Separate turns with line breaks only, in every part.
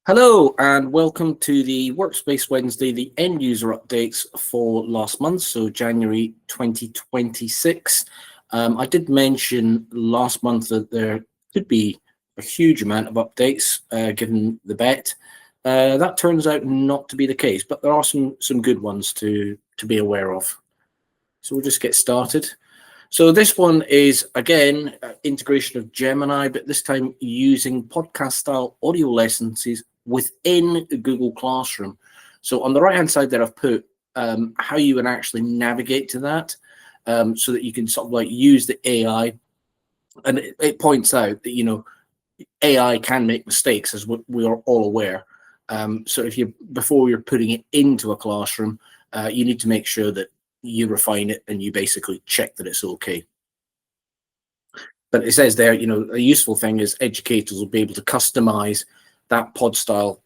Hello and welcome to the Workspace Wednesday, the end user updates for last month, so January 2026. I did mention last month that there could be a huge amount of updates given the bet. That turns out not to be the case, but there are some good ones to be aware of. So we'll just get started. So this one is, again, integration of Gemini, but this time using podcast-style audio lessons within Google Classroom. So on the right-hand side there, I've put how you would actually navigate to that so that you can sort of like use the AI. And it points out that, AI can make mistakes, as we are all aware. So before you're putting it into a classroom, you need to make sure that you refine it and you basically check that it's okay. But it says there, a useful thing is educators will be able to customize that pod style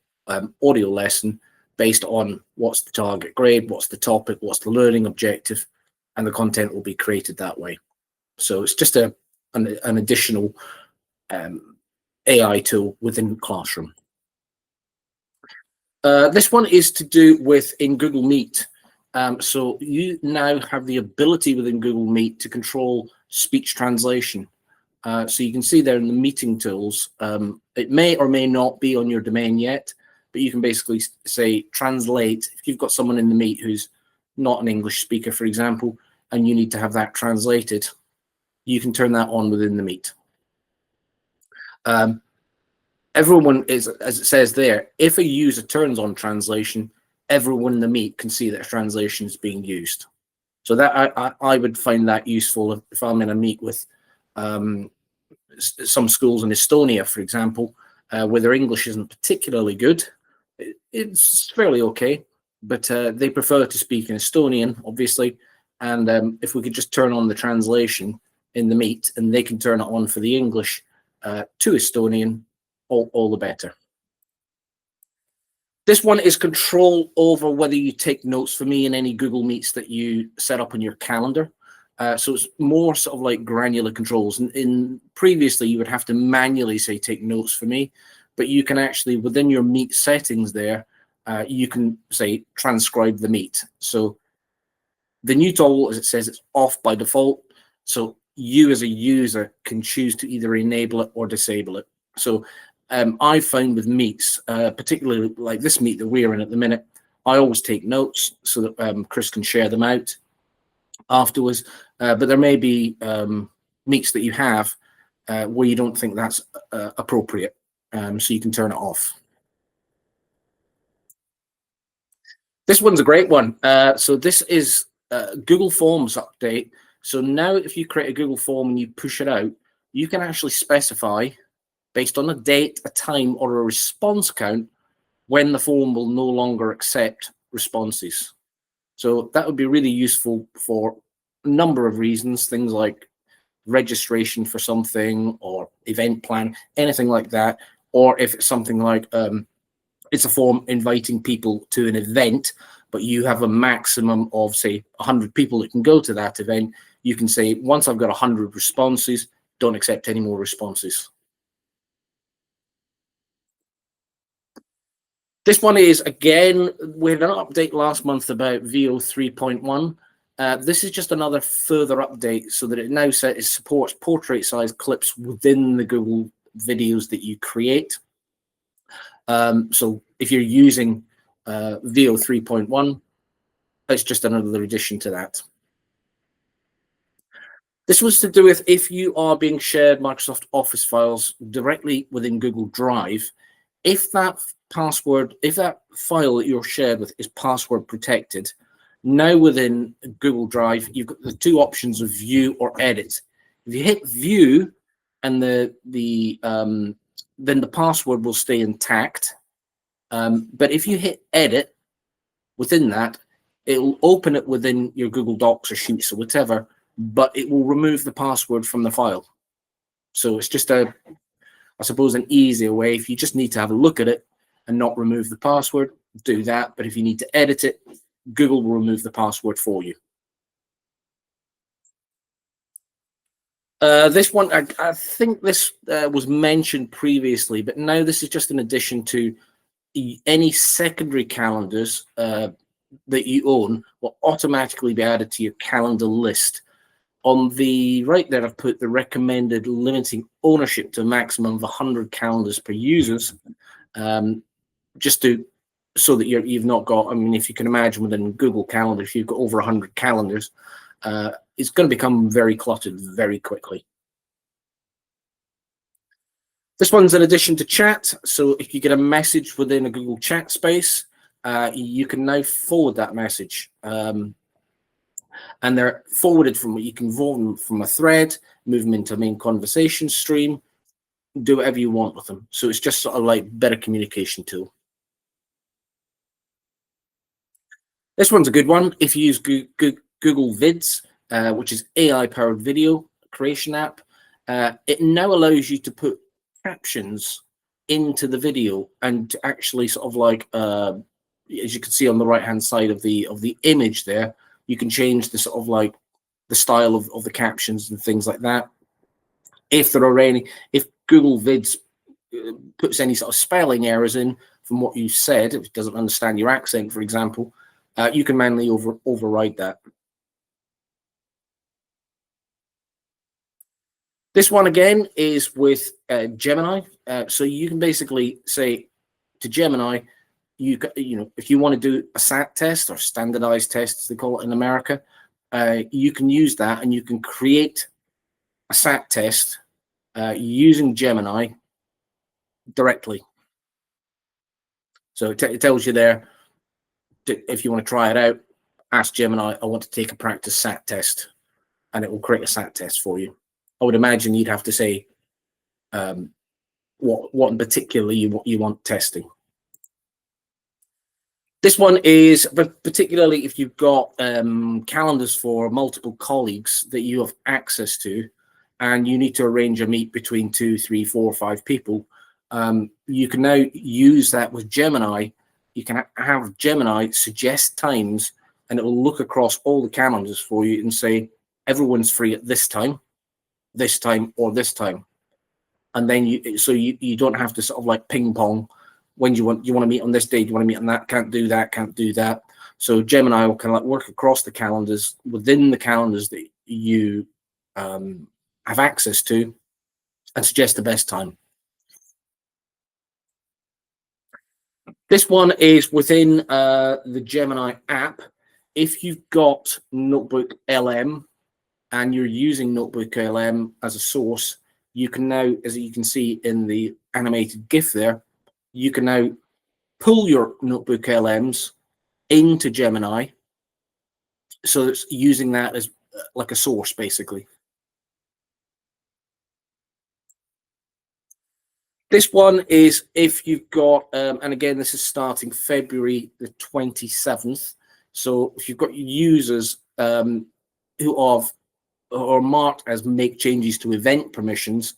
audio lesson based on what's the target grade, what's the topic, what's the learning objective, and the content will be created that way. So it's just an additional AI tool within Classroom. This one is to do with in Google Meet. So you now have the ability within Google Meet to control speech translation. So you can see there in the meeting tools, it may or may not be on your domain yet, but you can basically say translate. If you've got someone in the Meet who's not an English speaker, for example, and you need to have that translated, you can turn that on within the Meet. Everyone is, as it says there, if a user turns on translation, everyone in the Meet can see that a translation is being used. So that I would find that useful if I'm in a Meet with some schools in Estonia, for example, where their English isn't particularly good. It's fairly okay, but they prefer to speak in Estonian, obviously. And if we could just turn on the translation in the Meet, and they can turn it on for the English to Estonian, all the better. This one is control over whether you take notes for me in any Google Meets that you set up on your calendar. So it's more sort of like granular controls. In previously, you would have to manually say, take notes for me, but you can actually, within your Meet settings there, you can say, transcribe the Meet. So the new toggle, as it says, it's off by default. So you as a user can choose to either enable it or disable it. So I found with Meets, particularly like this Meet that we're in at the minute, I always take notes so that Chris can share them out afterwards, but there may be Meets that you have where you don't think that's appropriate, so you can turn it off. This one's a great one. So this is Google Forms update. So now if you create a Google form and you push it out, you can actually specify based on a date, a time, or a response count when the form will no longer accept responses. So that would be really useful for a number of reasons, things like registration for something or event plan, anything like that. Or if it's something like it's a form inviting people to an event, but you have a maximum of, say, 100 people that can go to that event, you can say, once I've got 100 responses, don't accept any more responses. This one is, again, we had an update last month about VO 3.1. This is just another further update so that it now supports portrait size clips within the Google videos that you create. So if you're using VO 3.1, it's just another addition to that. This was to do with if you are being shared Microsoft Office files directly within Google Drive, if that file that you're shared with is password protected, now within Google Drive, you've got the two options of view or edit. If you hit view, and then the password will stay intact. But if you hit edit, within that, it will open it within your Google Docs or Sheets or whatever, but it will remove the password from the file. So it's just I suppose, an easier way. If you just need to have a look at it and not remove the password, do that. But if you need to edit it, Google will remove the password for you. This one, I think this was mentioned previously, but now this is just an addition to any secondary calendars that you own will automatically be added to your calendar list. On the right there, I've put the recommended limiting ownership to a maximum of 100 calendars per users, just to so that you've not got. I mean, if you can imagine within Google Calendar, if you've got over 100 calendars, it's going to become very cluttered very quickly. This one's in addition to chat. So if you get a message within a Google chat space, you can now forward that message. And they're forwarded from, you can forward them from a thread, move them into a main conversation stream, do whatever you want with them. So it's just sort of like better communication tool. This one's a good one. If you use Google Vids, which is AI-powered video creation app, it now allows you to put captions into the video and to actually sort of like, as you can see on the right-hand side of the image there, you can change the sort of like the style of the captions and things like that. If there are any, if Google Vids puts any sort of spelling errors in from what you said, if it doesn't understand your accent, for example, you can manually override that. This one again is with Gemini. So you can basically say to Gemini, you know, if you want to do a SAT test or standardized test, as they call it in America, you can use that and you can create a SAT test using Gemini directly. So it tells you there, if you want to try it out, ask Gemini, I want to take a practice SAT test, and it will create a SAT test for you. I would imagine you'd have to say what in particular you want testing. This one is, but particularly if you've got calendars for multiple colleagues that you have access to, and you need to arrange a meet between 2, 3, 4, 5 people, you can now use that with Gemini. You can have Gemini suggest times, and it will look across all the calendars for you and say, everyone's free at this time, or this time. And then you don't have to sort of like ping pong. When do you want to meet on this day? Do you want to meet on that? Can't do that. So Gemini will kind of like work across the calendars within the calendars that you have access to and suggest the best time. This one is within the Gemini app. If you've got Notebook LM and you're using Notebook LM as a source, you can now, as you can see in the animated GIF there, you can now pull your Notebook LMs into Gemini. So it's using that as like a source, basically. This one is if you've got, and again, this is starting February the 27th. So if you've got users who are marked as make changes to event permissions,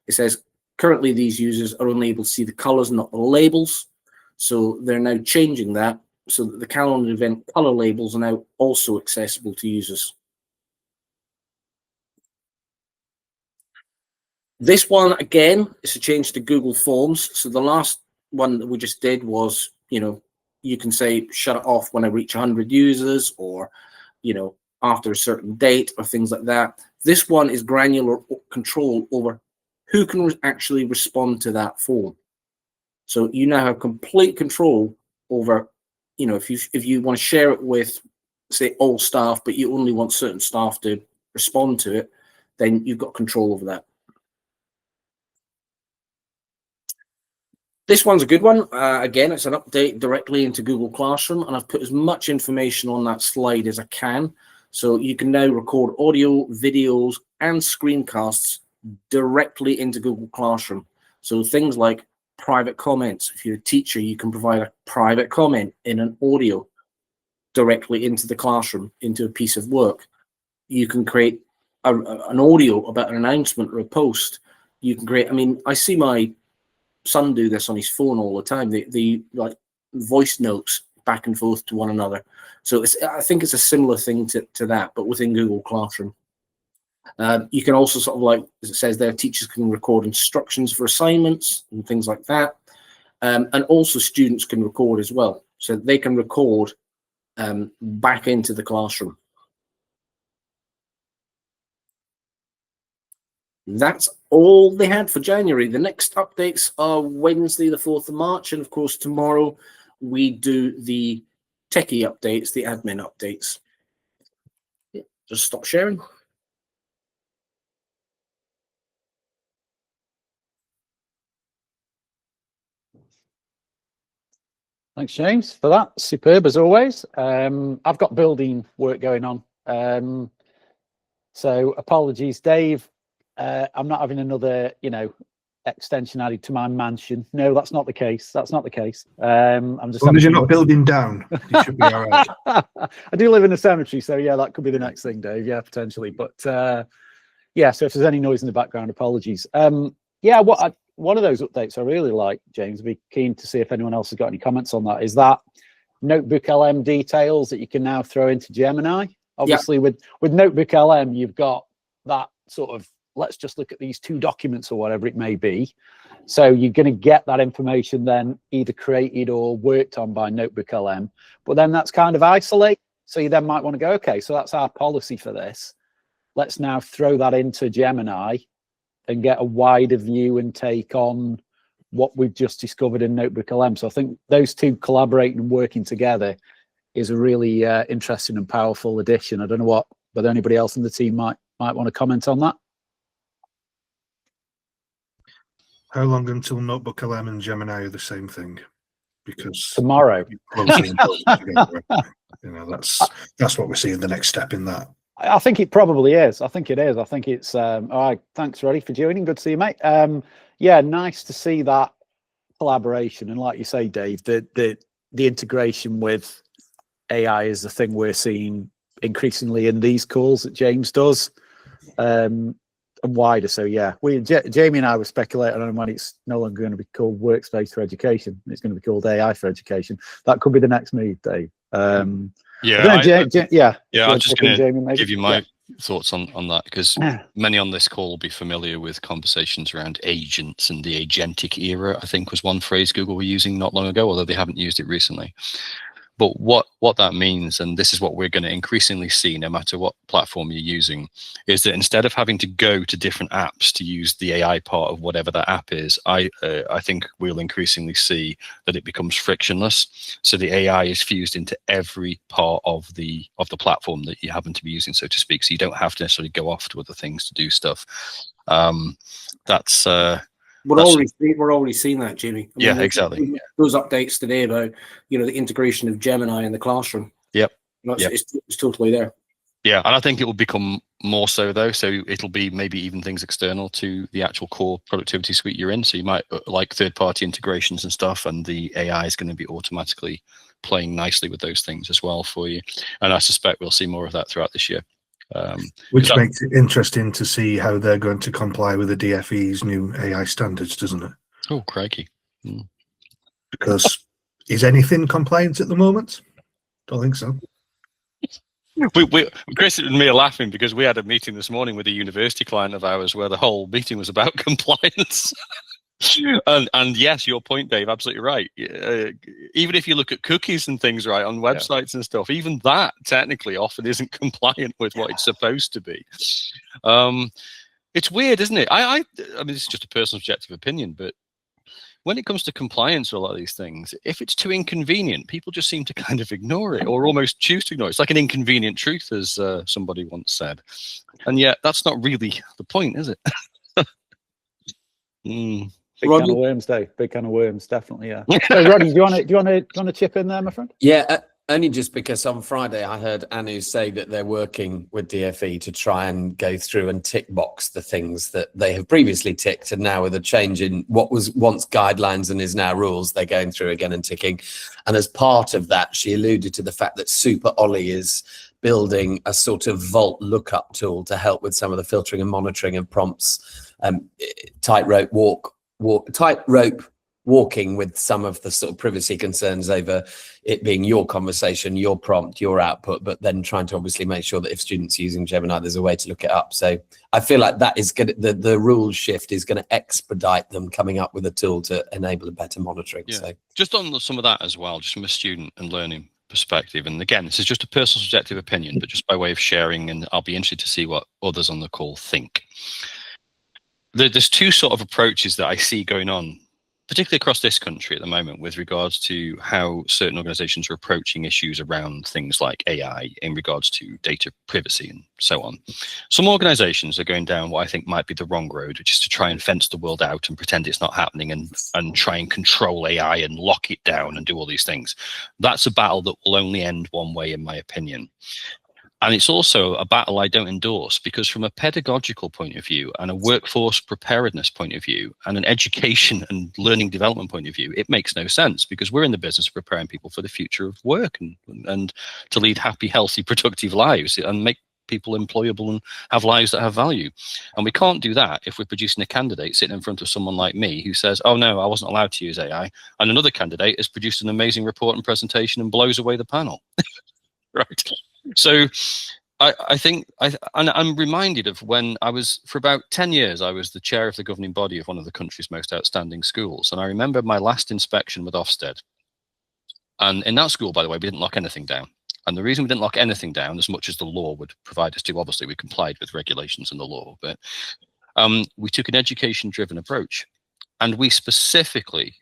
it says currently these users are only able to see the colors, not the labels. So they're now changing that so that the calendar event color labels are now also accessible to users. This one, again, is a change to Google Forms. So the last one that we just did was, you know, you can say, shut it off when I reach 100 users, or, you know, after a certain date, or things like that. This one is granular control over who can actually respond to that form. So you now have complete control over, you know, if you want to share it with, say, all staff, but you only want certain staff to respond to it, then you've got control over that. This one's a good one. Again, it's an update directly into Google Classroom, and I've put as much information on that slide as I can. So you can now record audio, videos, and screencasts directly into Google Classroom. So things like private comments. If you're a teacher, you can provide a private comment in an audio directly into the classroom, into a piece of work. You can create an audio about an announcement or a post. You can create, I mean, I see my son do this on his phone all the time. The like voice notes back and forth to one another. So I think it's a similar thing to that, but within Google Classroom. You can also sort of like, as it says there, teachers can record instructions for assignments and things like that. And also students can record as well. So they can record back into the classroom. That's all they had for January. The next updates are Wednesday, the 4th of March. And of course, tomorrow we do the techie updates, the admin updates. Yeah, just stop sharing.
Thanks, James, for that. Superb as always. I've got building work going on. So apologies, Dave. I'm not having another, extension added to my mansion. No, that's not the case. That's not the case. I'm just.
As long as you're not building down, you should be all right.
I do live in a cemetery, so yeah, that could be the next thing, Dave. Yeah, potentially. But yeah, so if there's any noise in the background, apologies. Yeah, one of those updates I really like, James. I'd be keen to see if anyone else has got any comments on that. Is that Notebook LM details that you can now throw into Gemini? Obviously, with Notebook LM, you've got that sort of, let's just look at these 2 documents or whatever it may be. So you're going to get that information then either created or worked on by Notebook LM, but then that's kind of isolated. So you then might want to go, okay, so that's our policy for this. Let's now throw that into Gemini and get a wider view and take on what we've just discovered in Notebook LM. So I think those 2 collaborating and working together is a really interesting and powerful addition. I don't know whether anybody else in the team might want to comment on that.
How long until Notebook LM and Gemini are the same thing? Because
tomorrow.
That's what we see in the next step in that.
I think it probably is. I think it is. I think it's all right. Thanks, Roddy, for joining. Good to see you, mate. Yeah, nice to see that collaboration. And like you say, Dave, the integration with AI is the thing we're seeing increasingly in these calls that James does. And wider. So yeah, Jamie and I were speculating on when it's no longer going to be called Workspace for Education. It's going to be called AI for Education. That could be the next move, Dave.
Yeah,
I'm
just going to give you my thoughts on that, because many on this call will be familiar with conversations around agents, and the agentic era, I think, was one phrase Google were using not long ago, although they haven't used it recently. But what that means, and this is what we're going to increasingly see no matter what platform you're using, is that instead of having to go to different apps to use the AI part of whatever that app is, I think we'll increasingly see that it becomes frictionless. So the AI is fused into every part of the platform that you happen to be using, so to speak. So you don't have to necessarily go off to other things to do stuff.
We're already seeing that, Jimmy.
Yeah, exactly.
Those updates today about the integration of Gemini in the classroom.
Yep.
It's totally there.
Yeah, and I think it will become more so though. So it'll be maybe even things external to the actual core productivity suite you're in. So you might like third-party integrations and stuff, and the AI is going to be automatically playing nicely with those things as well for you. And I suspect we'll see more of that throughout this year.
Which makes it interesting to see how they're going to comply with the DFE's new AI standards, doesn't it?
Oh, crikey.
Because is anything compliant at the moment? Don't think so.
Chris and me are laughing because we had a meeting this morning with a university client of ours where the whole meeting was about compliance. And yes, your point, Dave, absolutely right. Even if you look at cookies and things, right, on websites and stuff, even that technically often isn't compliant with what it's supposed to be. It's weird, isn't it? I mean, this is just a personal subjective opinion, but when it comes to compliance with a lot of these things, if it's too inconvenient, people just seem to kind of ignore it or almost choose to ignore it. It's like an inconvenient truth, as somebody once said. And yet that's not really the point, is it?
Big can of worms, Dave. Big can of worms, definitely. Yeah. So, Roddy, do you want to chip in there, my friend?
Yeah, only just because on Friday I heard Anu say that they're working with DFE to try and go through and tick box the things that they have previously ticked, and now with a change in what was once guidelines and is now rules, they're going through again and ticking. And as part of that, she alluded to the fact that Super Ollie is building a sort of vault lookup tool to help with some of the filtering and monitoring of prompts, tightrope walking with some of the sort of privacy concerns over it being your conversation, your prompt, your output, but then trying to obviously make sure that if students are using Gemini, there's a way to look it up. So I feel like that is good. The rules shift is going to expedite them coming up with a tool to enable a better monitoring.
Yeah.
So
Just on some of that as well, just from a student and learning perspective. And again, this is just a personal subjective opinion, but just by way of sharing, and I'll be interested to see what others on the call think. There's two sort of approaches that I see going on, particularly across this country at the moment, with regards to how certain organizations are approaching issues around things like AI in regards to data privacy and so on. Some organizations are going down what I think might be the wrong road, which is to try and fence the world out and pretend it's not happening and try and control AI and lock it down and do all these things. That's a battle that will only end one way, in my opinion. And it's also a battle I don't endorse, because from a pedagogical point of view and a workforce preparedness point of view and an education and learning development point of view, it makes no sense, because we're in the business of preparing people for the future of work and to lead happy, healthy, productive lives and make people employable and have lives that have value. And we can't do that if we're producing a candidate sitting in front of someone like me who says, oh no, I wasn't allowed to use AI. And another candidate has produced an amazing report and presentation and blows away the panel. Right. So I think I'm reminded of when I was, for about 10 years, I was the chair of the governing body of one of the country's most outstanding schools. And I remember my last inspection with Ofsted. And in that school, by the way, we didn't lock anything down. And the reason we didn't lock anything down, as much as the law would provide us to, obviously we complied with regulations and the law, but we took an education-driven approach. And we specifically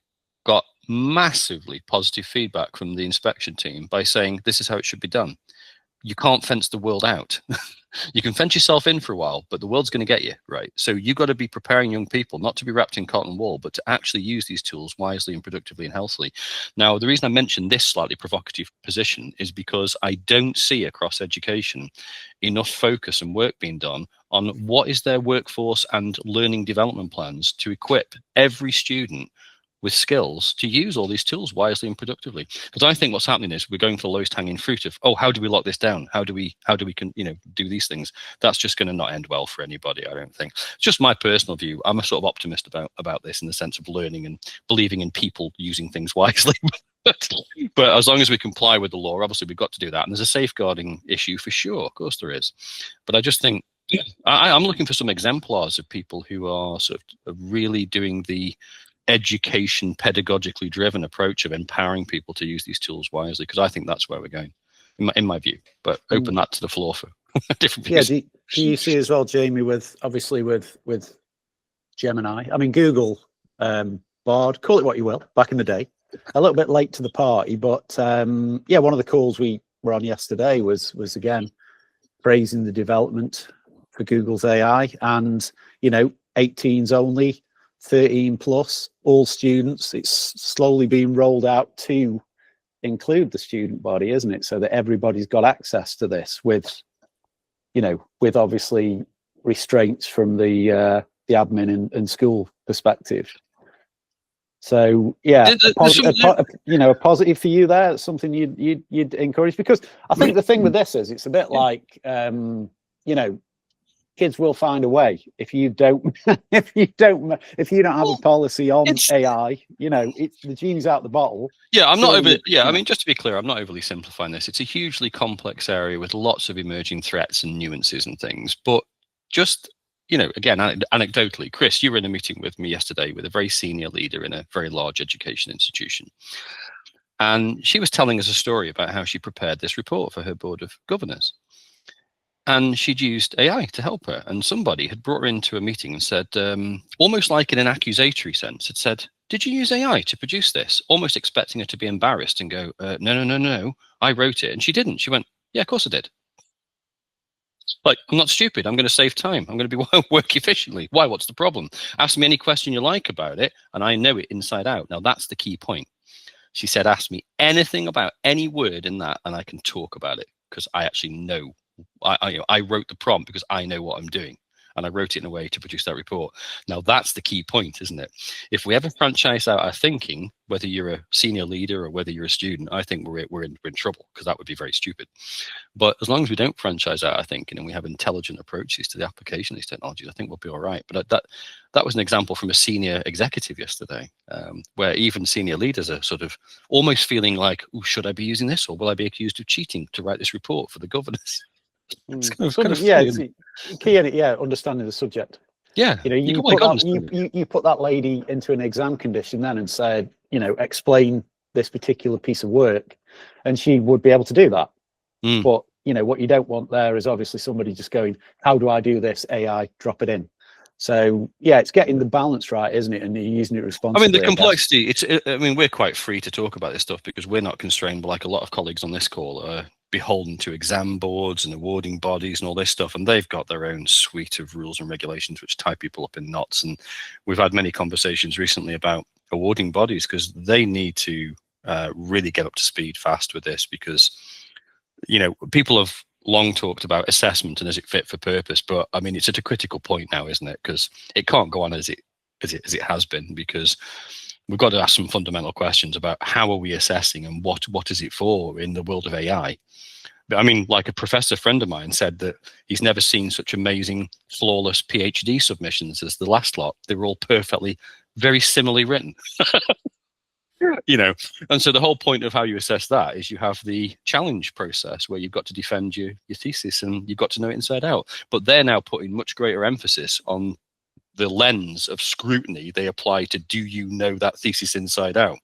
got massively positive feedback from the inspection team by saying, this is how it should be done. You can't fence the world out. You can fence yourself in for a while, but the world's going to get you, right? So you got to be preparing young people not to be wrapped in cotton wool, but to actually use these tools wisely and productively and healthily. Now, the reason I mentioned this slightly provocative position is because I don't see across education enough focus and work being done on what is their workforce and learning development plans to equip every student with skills to use all these tools wisely and productively. Because I think what's happening is we're going for the lowest hanging fruit of, oh, how do we lock this down? How do we do these things? That's just going to not end well for anybody, I don't think. It's just my personal view. I'm a sort of optimist about this in the sense of learning and believing in people using things wisely. But as long as we comply with the law, obviously we've got to do that. And there's a safeguarding issue for sure. Of course there is. But I just think I'm looking for some exemplars of people who are sort of really doing the education pedagogically driven approach of empowering people to use these tools wisely, because I think that's where we're going in my view. But open that to the floor for different views.
Yeah, do you see as well, Jamie, with Gemini? I mean, Google, Bard, call it what you will, back in the day, a little bit late to the party, but yeah, one of the calls we were on yesterday was again praising the development for Google's AI, and 18s only, 13 plus, all students. It's slowly being rolled out to include the student body, isn't it? So that everybody's got access to this with obviously restraints from the admin and school perspective. So yeah, a positive for you there. It's something you'd encourage, because I think the thing with this is it's a bit like kids will find a way if you don't have a policy on AI. The genie's out the bottle.
Yeah, I'm not over. Yeah, I mean, just to be clear, I'm not overly simplifying this. It's a hugely complex area with lots of emerging threats and nuances and things. But just again, anecdotally, Chris, you were in a meeting with me yesterday with a very senior leader in a very large education institution, and she was telling us a story about how she prepared this report for her board of governors. And she'd used AI to help her. And somebody had brought her into a meeting and said, almost like in an accusatory sense, had said, did you use AI to produce this? Almost expecting her to be embarrassed and go, no, I wrote it. And she didn't. She went, yeah, of course I did. Like, I'm not stupid. I'm going to save time. I'm going to work efficiently. Why? What's the problem? Ask me any question you like about it, and I know it inside out. Now, that's the key point. She said, ask me anything about any word in that, and I can talk about it, because I actually know. I wrote the prompt because I know what I'm doing, and I wrote it in a way to produce that report. Now that's the key point, isn't it? If we ever franchise out our thinking, whether you're a senior leader or whether you're a student, I think we're in trouble, because that would be very stupid. But as long as we don't franchise out our thinking and we have intelligent approaches to the application of these technologies, I think we'll be all right. But that was an example from a senior executive yesterday, where even senior leaders are sort of almost feeling like, oh, should I be using this, or will I be accused of cheating to write this report for the governors? It's kind of
yeah,
funny,
it's key in it. Yeah, understanding the subject.
yeah,
You know, you put that lady into an exam condition then and said, you know, explain this particular piece of work, and she would be able to do that. But you know, what you don't want there is obviously somebody just going, how do I do this? AI, drop it in. So yeah, it's getting the balance right, isn't it? And you're using it responsibly.
I mean, the complexity, I mean, we're quite free to talk about this stuff because we're not constrained, but like a lot of colleagues on this call are beholden to exam boards and awarding bodies and all this stuff, and they've got their own suite of rules and regulations which tie people up in knots. And we've had many conversations recently about awarding bodies because they need to really get up to speed fast with this, because, you know, people have long talked about assessment and is it fit for purpose, but I mean, it's at a critical point now, isn't it? Because it can't go on as it has been, because we've got to ask some fundamental questions about how are we assessing and what is it for in the world of AI. But I mean, like a professor friend of mine said that he's never seen such amazing, flawless PhD submissions as the last lot. They were all perfectly, very similarly written. You know, and so the whole point of how you assess that is you have the challenge process where you've got to defend your thesis and you've got to know it inside out. But they're now putting much greater emphasis on the lens of scrutiny they apply to, do you know that thesis inside out?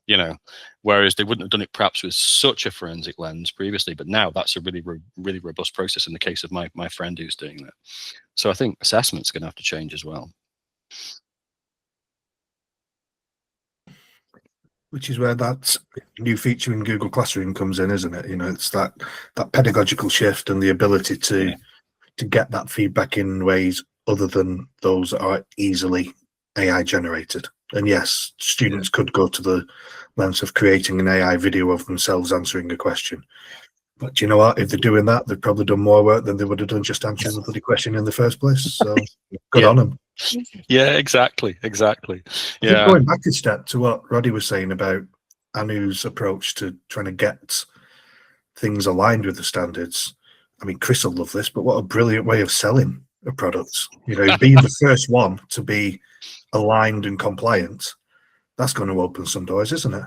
You know, whereas they wouldn't have done it perhaps with such a forensic lens previously, but now that's a really robust process in the case of my friend who's doing that. So I think assessment's going to have to change as well.
Which is where that new feature in Google Classroom comes in, isn't it? You know, it's that pedagogical shift and the ability to get that feedback in ways other than those that are easily AI generated. And yes, students could go to the length of creating an AI video of themselves answering a question. But you know what? If they're doing that, they've probably done more work than they would have done just answering the bloody question in the first place. So good on them.
Yeah, exactly. Yeah.
Going back a step to what Roddy was saying about Anu's approach to trying to get things aligned with the standards. I mean, Chris will love this, but what a brilliant way of selling a product. You know, being the first one to be aligned and compliant, that's going to open some doors, isn't it?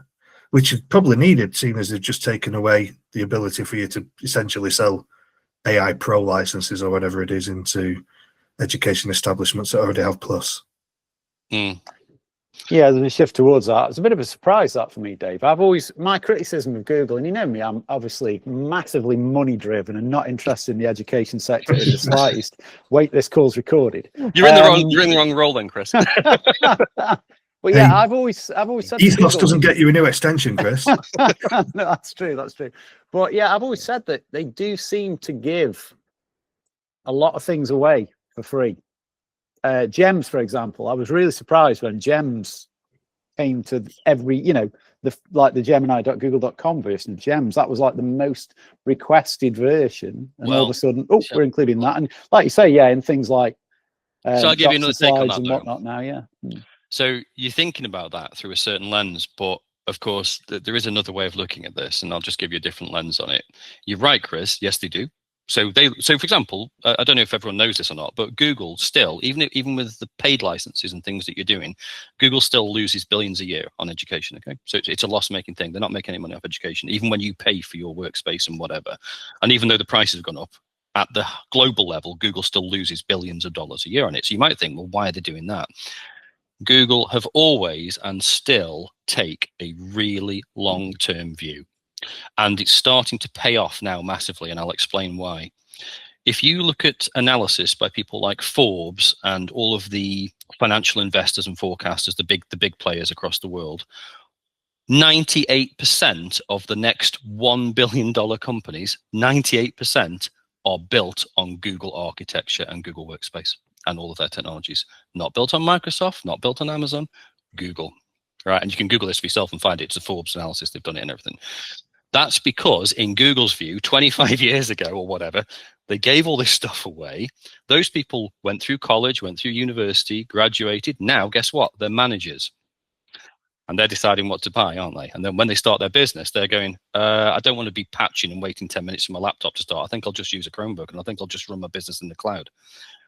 Which is probably needed, seeing as they've just taken away the ability for you to essentially sell AI Pro licenses or whatever it is into education establishments that already have Plus.
Yeah, there's a shift towards that. It's a bit of a surprise, that, for me, Dave. My criticism of Google, and you know me, I'm obviously massively money driven and not interested in the education sector in the slightest. Wait, this call's recorded.
You're in the wrong role then, Chris.
But yeah, I've always said
Ethos doesn't get you a new extension, Chris.
No, that's true. But yeah, I've always said that they do seem to give a lot of things away for free. Gems, for example, I was really surprised when Gems came to every, you know, the Gemini.google.com version of Gems. That was like the most requested version, and all of a sudden, we're including that. And like you say, yeah, in things like
so I'll give you another take on that,
and whatnot now, yeah.
So you're thinking about that through a certain lens, but of course there is another way of looking at this, and I'll just give you a different lens on it. You're right, Chris. Yes, they do. So for example, I don't know if everyone knows this or not, but Google still, even with the paid licenses and things that you're doing, Google still loses billions a year on education. Okay, so it's a loss-making thing. They're not making any money off education, even when you pay for your workspace and whatever. And even though the prices have gone up, at the global level, Google still loses billions of dollars a year on it. So you might think, well, why are they doing that? Google have always and still take a really long-term view. And it's starting to pay off now massively, and I'll explain why. If you look at analysis by people like Forbes and all of the financial investors and forecasters, the big players across the world, 98% of the next $1 billion companies, 98% are built on Google architecture and Google Workspace and all of their technologies. Not built on Microsoft, not built on Amazon, Google. Right, and you can Google this for yourself and find it. It's a Forbes analysis. They've done it and everything. That's because in Google's view, 25 years ago or whatever, they gave all this stuff away. Those people went through college, went through university, graduated. Now, guess what? They're managers. And they're deciding what to buy, aren't they? And then when they start their business, they're going, I don't want to be patching and waiting 10 minutes for my laptop to start. I think I'll just use a Chromebook, and I think I'll just run my business in the cloud.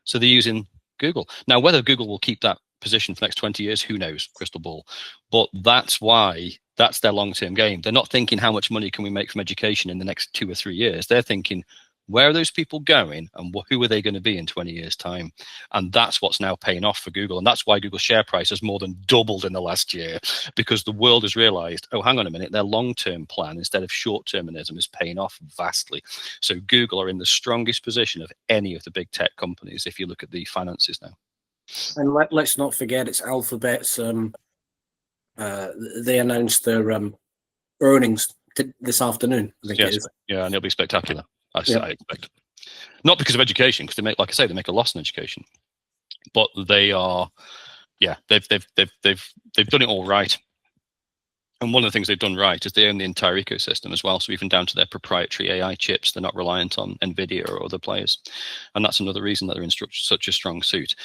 So they're using Google. Now, whether Google will keep that position for the next 20 years, who knows, crystal ball. But that's why that's their long-term game. They're not thinking how much money can we make from education in the next 2 or 3 years. They're thinking, where are those people going and who are they going to be in 20 years' time? And that's what's now paying off for Google. And that's why Google's share price has more than doubled in the last year, because the world has realized, oh, hang on a minute, their long-term plan instead of short-termism is paying off vastly. So Google are in the strongest position of any of the big tech companies if you look at the finances now.
And let's not forget, it's Alphabet's. They announced their earnings this afternoon. I think it is.
Yeah, and it'll be spectacular. I expect. Not because of education, because they make, like I say, they make a loss in education, but they are, they've done it all right. And one of the things they've done right is they own the entire ecosystem as well. So even down to their proprietary AI chips, they're not reliant on NVIDIA or other players. And that's another reason that they're in such a strong suit.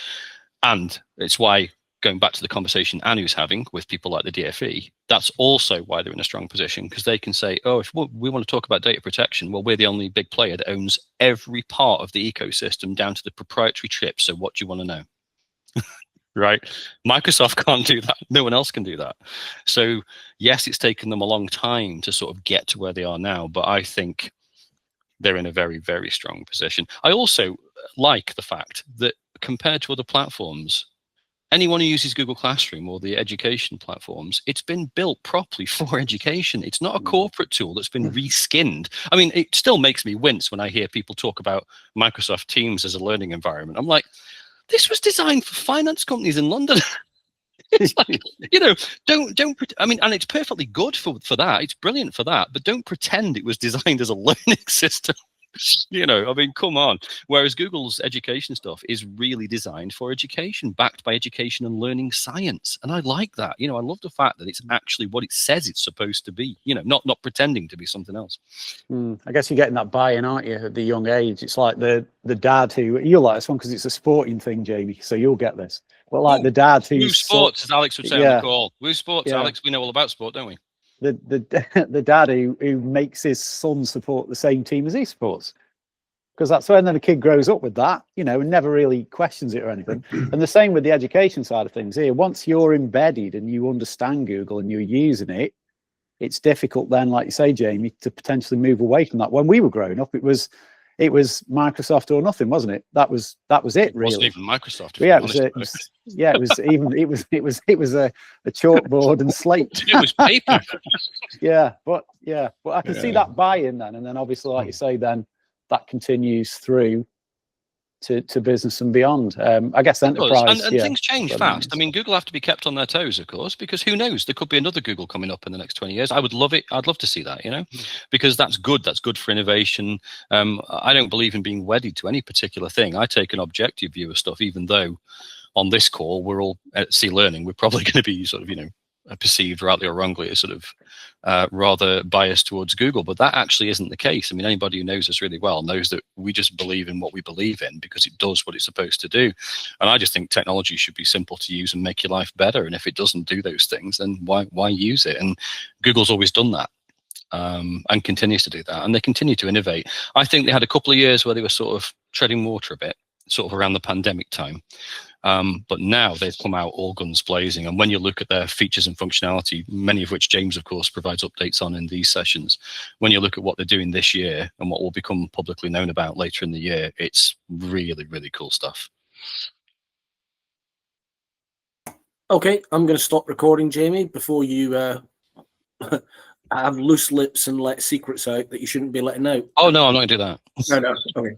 And it's why, going back to the conversation Anu's having with people like the DFE, that's also why they're in a strong position, because they can say, oh, if we want to talk about data protection, well, we're the only big player that owns every part of the ecosystem down to the proprietary chip. So what do you want to know? Right? Microsoft can't do that. No one else can do that. So yes, it's taken them a long time to sort of get to where they are now, but I think they're in a very, very strong position. I also like the fact that compared to other platforms, anyone who uses Google Classroom or the education platforms, it's been built properly for education. It's not a corporate tool that's been reskinned. I mean, it still makes me wince when I hear people talk about Microsoft Teams as a learning environment. I'm like, this was designed for finance companies in London. It's like, don't. I mean, and it's perfectly good for that. It's brilliant for that. But don't pretend it was designed as a learning system. I mean, come on. Whereas Google's education stuff is really designed for education, backed by education and learning science. And I like that. I love the fact that it's actually what it says it's supposed to be, not pretending to be something else.
I guess you're getting that buy-in, aren't you, at the young age? It's like the dad who, you'll like this one because it's a sporting thing, Jamie, so you'll get this. But like the dad who's...
Woo sports, as Alex would say on the call. Woo sports, Alex. We know all about sport, don't we?
The dad who makes his son support the same team as he supports, because that's when the kid grows up with that, and never really questions it or anything. And the same with the education side of things here. Once you're embedded and you understand Google and you're using it, it's difficult then, like you say, Jamie, to potentially move away from that. When we were growing up, it was Microsoft or nothing, wasn't it? That was it, really.
It wasn't even Microsoft.
It was a chalkboard and slate.
It was paper.
but I can see that buy-in then, and then obviously, like you say, then that continues through to business and beyond. I guess enterprise.
And things change fast. I mean, Google have to be kept on their toes, of course, because who knows? There could be another Google coming up in the next 20 years. I would love it. I'd love to see that, because that's good. That's good for innovation. I don't believe in being wedded to any particular thing. I take an objective view of stuff, even though on this call, we're all at C Learning. We're probably going to be sort of, perceived rightly or wrongly as sort of rather biased towards Google, but that actually isn't the case. I mean, anybody who knows us really well knows that we just believe in what we believe in because it does what it's supposed to do. And I just think technology should be simple to use and make your life better. And if it doesn't do those things, then why use it? And Google's always done that. And continues to do that, and they continue to innovate. I think they had a couple of years where they were sort of treading water a bit, sort of around the pandemic time. But now they've come out all guns blazing. And when you look at their features and functionality, many of which James, of course, provides updates on in these sessions, when you look at what they're doing this year and what will become publicly known about later in the year, it's really, really cool stuff.
Okay, I'm going to stop recording, Jamie, before you have loose lips and let secrets out that you shouldn't be letting out.
Oh, no, I'm not going to do that.
No, okay.